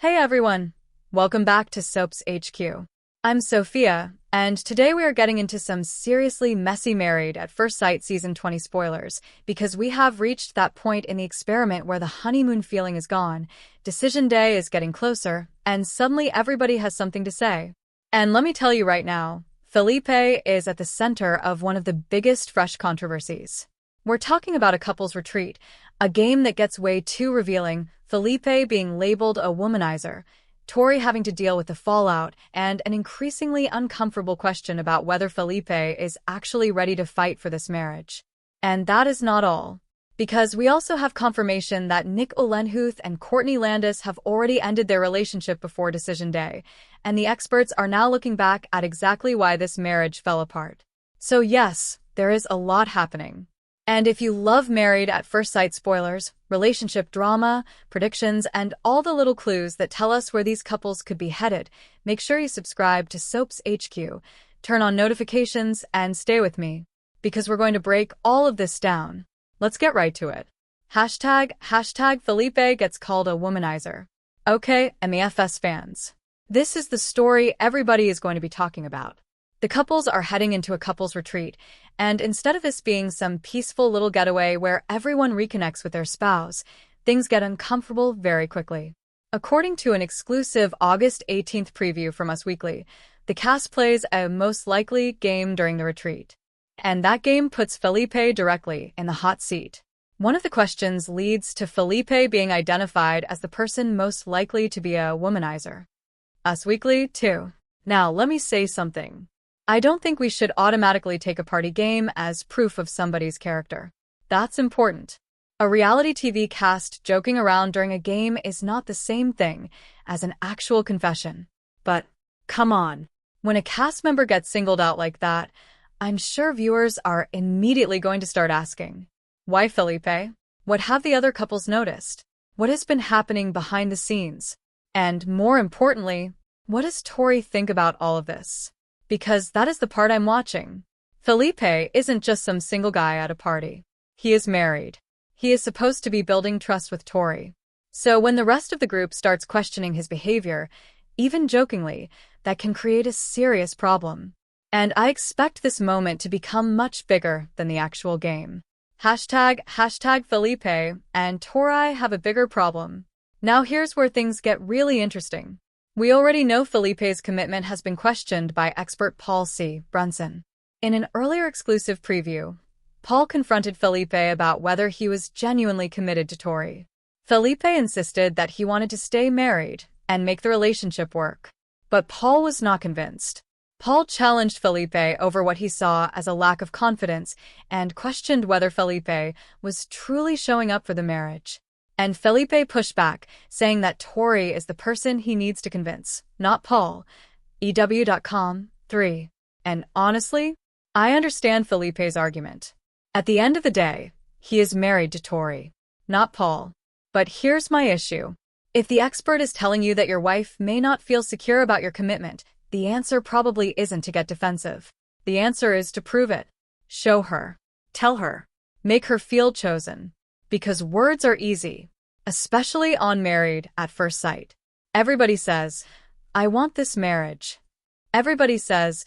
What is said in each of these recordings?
Hey everyone! Welcome back to Soaps HQ. I'm Sophia, and today we are getting into some seriously messy Married at First Sight Season 20 spoilers, because we have reached that point in the experiment where the honeymoon feeling is gone, decision day is getting closer, and suddenly everybody has something to say. And let me tell you right now, Felipe is at the center of one of the biggest fresh controversies. We're talking about a couple's retreat, a game that gets way too revealing, Felipe being labeled a womanizer, Tori having to deal with the fallout, and an increasingly uncomfortable question about whether Felipe is actually ready to fight for this marriage. And that is not all. Because we also have confirmation that Nick Olenhuth and Courtney Landis have already ended their relationship before decision day, and the experts are now looking back at exactly why this marriage fell apart. So yes, there is a lot happening. And if you love Married at First Sight spoilers, relationship drama, predictions, and all the little clues that tell us where these couples could be headed, make sure you subscribe to Soaps HQ, turn on notifications, and stay with me, because we're going to break all of this down. Let's get right to it. Hashtag Felipe gets called a womanizer. Okay, MEFS fans. This is the story everybody is going to be talking about. The couples are heading into a couples retreat, and instead of this being some peaceful little getaway where everyone reconnects with their spouse, things get uncomfortable very quickly. According to an exclusive August 18th preview from Us Weekly, the cast plays a most likely game during the retreat. And that game puts Felipe directly in the hot seat. One of the questions leads to Felipe being identified as the person most likely to be a womanizer. Us Weekly, too. Now, let me say something. I don't think we should automatically take a party game as proof of somebody's character. That's important. A reality TV cast joking around during a game is not the same thing as an actual confession. But, come on. When a cast member gets singled out like that, I'm sure viewers are immediately going to start asking, why Felipe? What have the other couples noticed? What has been happening behind the scenes? And more importantly, what does Tori think about all of this? Because that is the part I'm watching. Felipe isn't just some single guy at a party. He is married. He is supposed to be building trust with Tori. So when the rest of the group starts questioning his behavior, even jokingly, that can create a serious problem. And I expect this moment to become much bigger than the actual game. Hashtag Felipe and Tori have a bigger problem. Now here's where things get really interesting. We already know Felipe's commitment has been questioned by expert Paul C. Brunson. In an earlier exclusive preview, Paul confronted Felipe about whether he was genuinely committed to Tori. Felipe insisted that he wanted to stay married and make the relationship work. But Paul was not convinced. Paul challenged Felipe over what he saw as a lack of confidence and questioned whether Felipe was truly showing up for the marriage. And Felipe pushed back, saying that Tori is the person he needs to convince, not Paul. EW.com, 3. And honestly, I understand Felipe's argument. At the end of the day, he is married to Tori, not Paul. But here's my issue. If the expert is telling you that your wife may not feel secure about your commitment, the answer probably isn't to get defensive. The answer is to prove it. Show her. Tell her. Make her feel chosen. Because words are easy, especially on Married at First Sight. Everybody says, I want this marriage. Everybody says,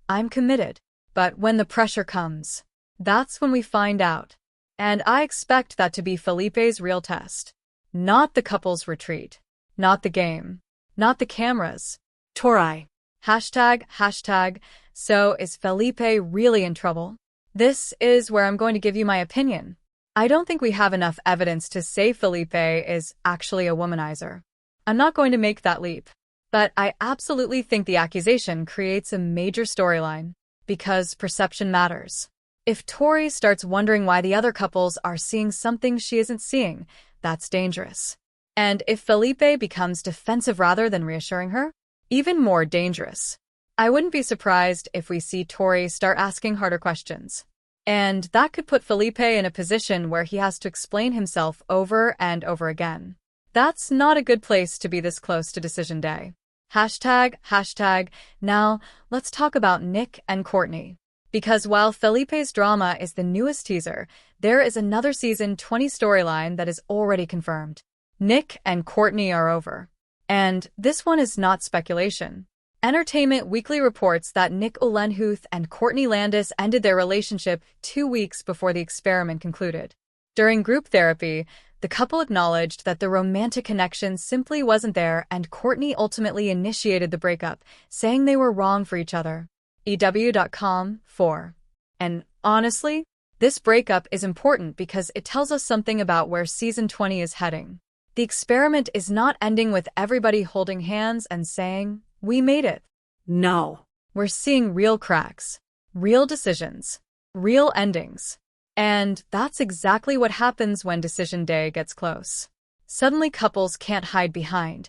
I'm committed. But when the pressure comes, that's when we find out. And I expect that to be Felipe's real test. Not the couple's retreat. Not the game. Not the cameras. Tori. Hashtag, so is Felipe really in trouble? This is where I'm going to give you my opinion. I don't think we have enough evidence to say Felipe is actually a womanizer. I'm not going to make that leap. But I absolutely think the accusation creates a major storyline, because perception matters. If Tori starts wondering why the other couples are seeing something she isn't seeing, that's dangerous. And if Felipe becomes defensive rather than reassuring her, even more dangerous. I wouldn't be surprised if we see Tori start asking harder questions. And that could put Felipe in a position where he has to explain himself over and over again. That's not a good place to be this close to decision day. Hashtag. Now, let's talk about Nick and Courtney. Because while Felipe's drama is the newest teaser, there is another season 20 storyline that is already confirmed. Nick and Courtney are over. And this one is not speculation. Entertainment Weekly reports that Nick Olenhuth and Courtney Landis ended their relationship 2 weeks before the experiment concluded. During group therapy, the couple acknowledged that the romantic connection simply wasn't there, and Courtney ultimately initiated the breakup, saying they were wrong for each other. EW.com 4. And honestly, this breakup is important because it tells us something about where season 20 is heading. The experiment is not ending with everybody holding hands and saying, "We made it." No. We're seeing real cracks, real decisions, real endings. And that's exactly what happens when decision day gets close. Suddenly couples can't hide behind,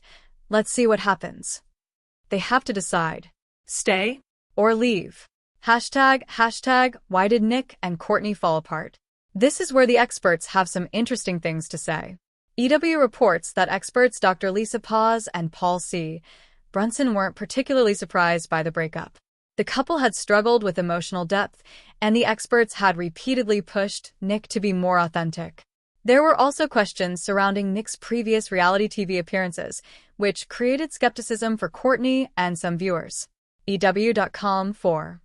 "Let's see what happens." They have to decide. Stay or leave. Hashtag, why did Nick and Courtney fall apart? This is where the experts have some interesting things to say. EW reports that experts Dr. Lisa Paz and Paul C. Brunson weren't particularly surprised by the breakup. The couple had struggled with emotional depth, and the experts had repeatedly pushed Nick to be more authentic. There were also questions surrounding Nick's previous reality TV appearances, which created skepticism for Courtney and some viewers. EW.com 4.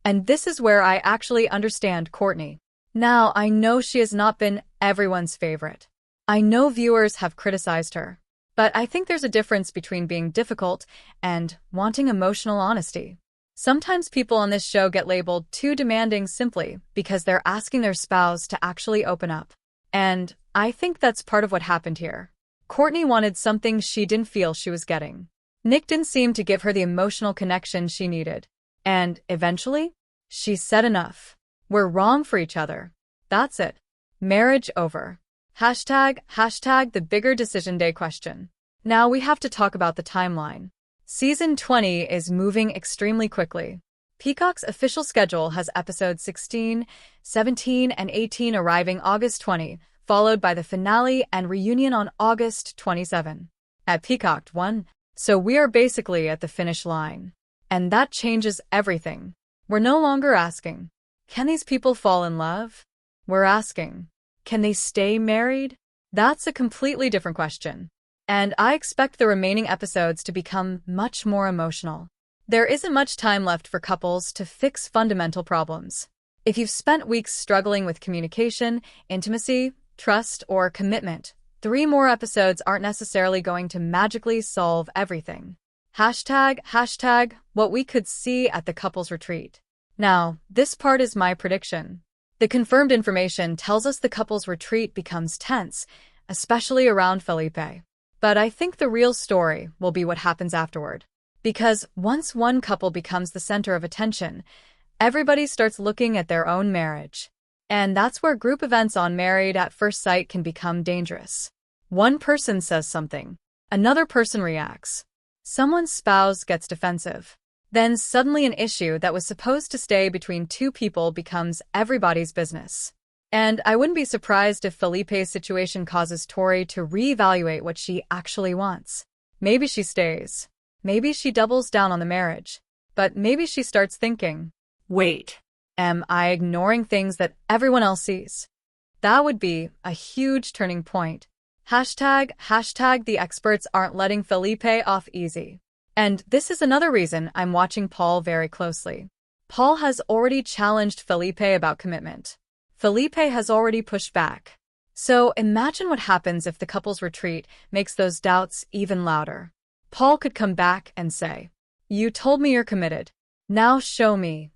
And this is where I actually understand Courtney. Now, I know she has not been everyone's favorite. I know viewers have criticized her. But I think there's a difference between being difficult and wanting emotional honesty. Sometimes people on this show get labeled too demanding simply because they're asking their spouse to actually open up. And I think that's part of what happened here. Courtney wanted something she didn't feel she was getting. Nick didn't seem to give her the emotional connection she needed. And eventually, she said enough. We're wrong for each other. That's it. Marriage over. Hashtag the bigger decision day question. Now we have to talk about the timeline. Season 20 is moving extremely quickly. Peacock's official schedule has episodes 16, 17, and 18 arriving August 20, followed by the finale and reunion on August 27. At Peacock 1, so we are basically at the finish line. And that changes everything. We're no longer asking, can these people fall in love? We're asking, can they stay married? That's a completely different question. And I expect the remaining episodes to become much more emotional. There isn't much time left for couples to fix fundamental problems. If you've spent weeks struggling with communication, intimacy, trust, or commitment, 3 more episodes aren't necessarily going to magically solve everything. Hashtag what we could see at the couple's retreat. Now, this part is my prediction. The confirmed information tells us the couple's retreat becomes tense, especially around Felipe. But I think the real story will be what happens afterward. Because once one couple becomes the center of attention, everybody starts looking at their own marriage. And that's where group events on Married at First Sight can become dangerous. One person says something. Another person reacts. Someone's spouse gets defensive. Then suddenly an issue that was supposed to stay between 2 people becomes everybody's business. And I wouldn't be surprised if Felipe's situation causes Tori to reevaluate what she actually wants. Maybe she stays. Maybe she doubles down on the marriage. But maybe she starts thinking, wait, am I ignoring things that everyone else sees? That would be a huge turning point. Hashtag the experts aren't letting Felipe off easy. And this is another reason I'm watching Paul very closely. Paul has already challenged Felipe about commitment. Felipe has already pushed back. So imagine what happens if the couple's retreat makes those doubts even louder. Paul could come back and say, "You told me you're committed. Now show me."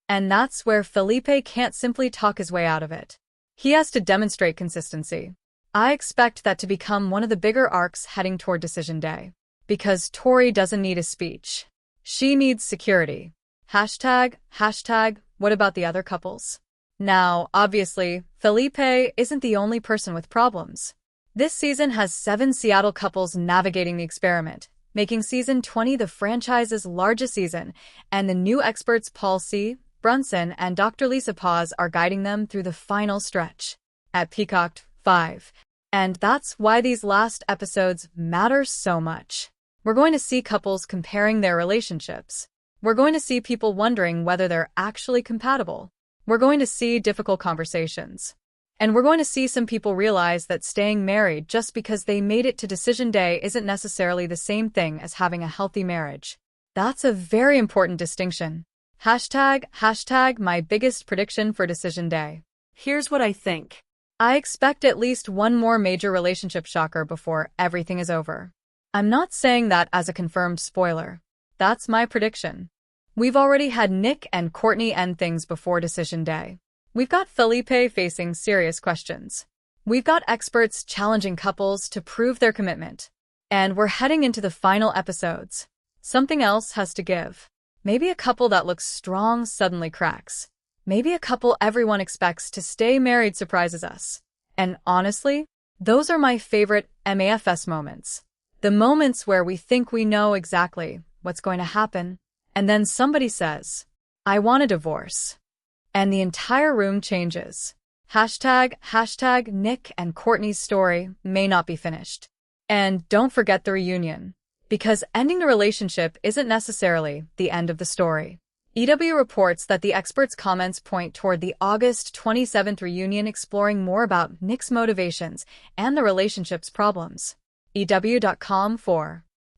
And that's where Felipe can't simply talk his way out of it. He has to demonstrate consistency. I expect that to become one of the bigger arcs heading toward decision day. Because Tori doesn't need a speech. She needs security. Hashtag what about the other couples? Now, obviously, Felipe isn't the only person with problems. This season has 7 Seattle couples navigating the experiment, making season 20 the franchise's largest season, and the new experts Paul C. Brunson and Dr. Lisa Paz are guiding them through the final stretch. At Peacock 5. And that's why these last episodes matter so much. We're going to see couples comparing their relationships. We're going to see people wondering whether they're actually compatible. We're going to see difficult conversations. And we're going to see some people realize that staying married just because they made it to decision day isn't necessarily the same thing as having a healthy marriage. That's a very important distinction. Hashtag my biggest prediction for decision day. Here's what I think. I expect at least one more major relationship shocker before everything is over. I'm not saying that as a confirmed spoiler. That's my prediction. We've already had Nick and Courtney end things before decision day. We've got Felipe facing serious questions. We've got experts challenging couples to prove their commitment. And we're heading into the final episodes. Something else has to give. Maybe a couple that looks strong suddenly cracks. Maybe a couple everyone expects to stay married surprises us. And honestly, those are my favorite MAFS moments. The moments where we think we know exactly what's going to happen, and then somebody says, "I want a divorce." And the entire room changes. Hashtag Nick and Courtney's story may not be finished. And don't forget the reunion. Because ending the relationship isn't necessarily the end of the story. EW reports that the experts' comments point toward the August 27th reunion exploring more about Nick's motivations and the relationship's problems. EW.com/.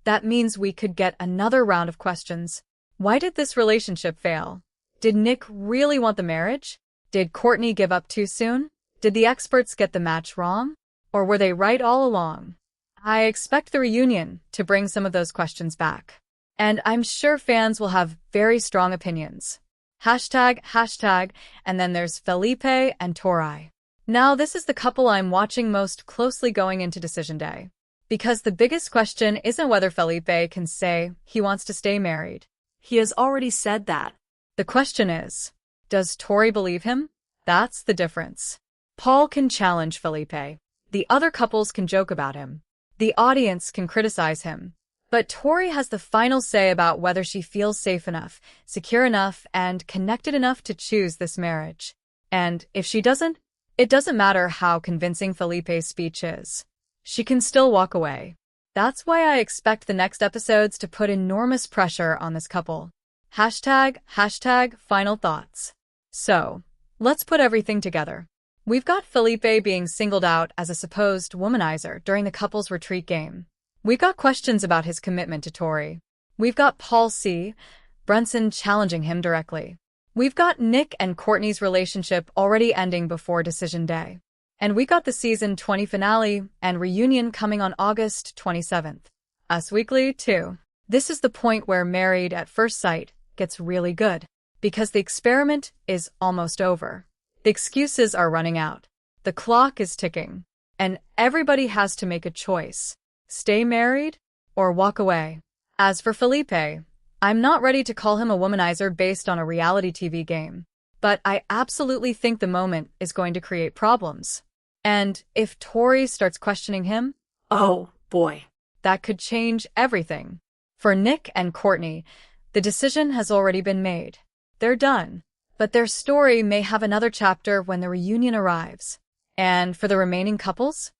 That means we could get another round of questions. Why did this relationship fail? Did Nick really want the marriage? Did Courtney give up too soon? Did the experts get the match wrong? Or were they right all along? I expect the reunion to bring some of those questions back. And I'm sure fans will have very strong opinions. Hashtag, and then there's Felipe and Tori. Now this is the couple I'm watching most closely going into decision day. Because the biggest question isn't whether Felipe can say he wants to stay married. He has already said that. The question is, does Tori believe him? That's the difference. Paul can challenge Felipe. The other couples can joke about him. The audience can criticize him. But Tori has the final say about whether she feels safe enough, secure enough, and connected enough to choose this marriage. And if she doesn't, it doesn't matter how convincing Felipe's speech is. She can still walk away. That's why I expect the next episodes to put enormous pressure on this couple. Hashtag final thoughts. So, let's put everything together. We've got Felipe being singled out as a supposed womanizer during the couple's retreat game. We've got questions about his commitment to Tori. We've got Paul C. Brunson challenging him directly. We've got Nick and Courtney's relationship already ending before decision day. And we got the season 20 finale and reunion coming on August 27th. Us Weekly, too. This is the point where Married at First Sight gets really good. Because the experiment is almost over. The excuses are running out. The clock is ticking. And everybody has to make a choice. Stay married or walk away. As for Felipe, I'm not ready to call him a womanizer based on a reality TV game. But I absolutely think the moment is going to create problems. And if Tori starts questioning him, oh boy, that could change everything. For Nick and Courtney, the decision has already been made. They're done. But their story may have another chapter when the reunion arrives. And for the remaining couples,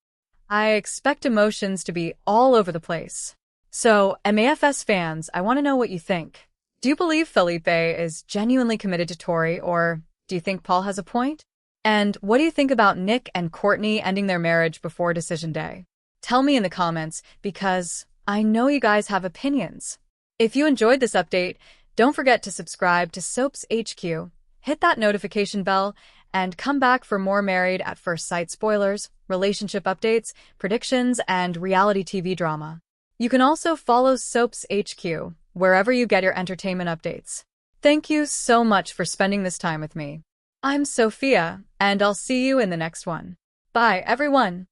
I expect emotions to be all over the place. So, MAFS fans, I want to know what you think. Do you believe Felipe is genuinely committed to Tori, or do you think Paul has a point? And what do you think about Nick and Courtney ending their marriage before decision day? Tell me in the comments, because I know you guys have opinions. If you enjoyed this update, don't forget to subscribe to Soaps HQ, hit that notification bell, and come back for more Married at First Sight spoilers, relationship updates, predictions, and reality TV drama. You can also follow Soaps HQ wherever you get your entertainment updates. Thank you so much for spending this time with me. I'm Sophia, and I'll see you in the next one. Bye, everyone.